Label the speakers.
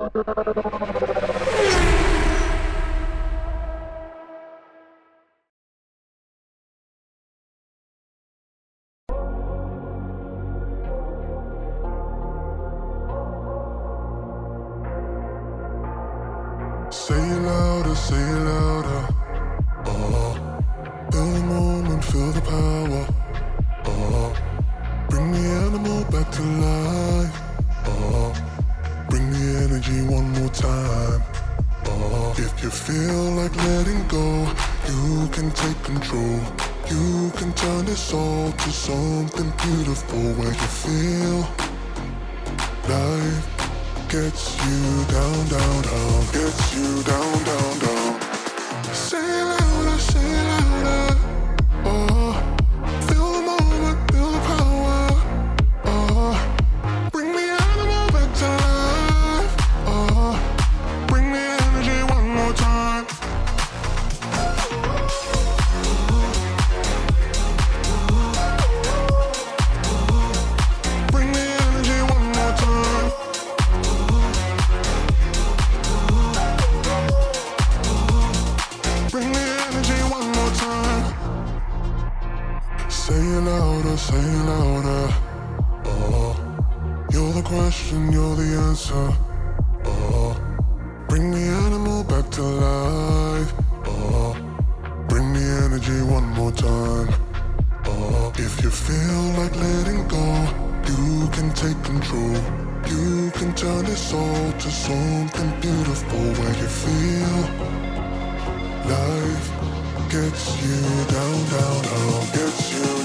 Speaker 1: Say it louder, say it louder. Feel the moment, feel the power. Bring the animal back to life. Bring the energy one more time. If you feel like letting go, you can take control. You can turn this all to something beautiful where you feel life gets you down, down, down, gets you down, down, down. Say it louder, say it louder. Feel the moment, feel the power. Bring the animal back to life. Bring the energy one more time. Bring the energy one more time. Bring the energy one more time. Say it louder, say it louder. You're the question, you're the answer. Bring the animal back to life. Bring the energy one more time. If you feel like letting go, you can take control. You can turn this all to something beautiful where you feel life gets you down, down, down, gets you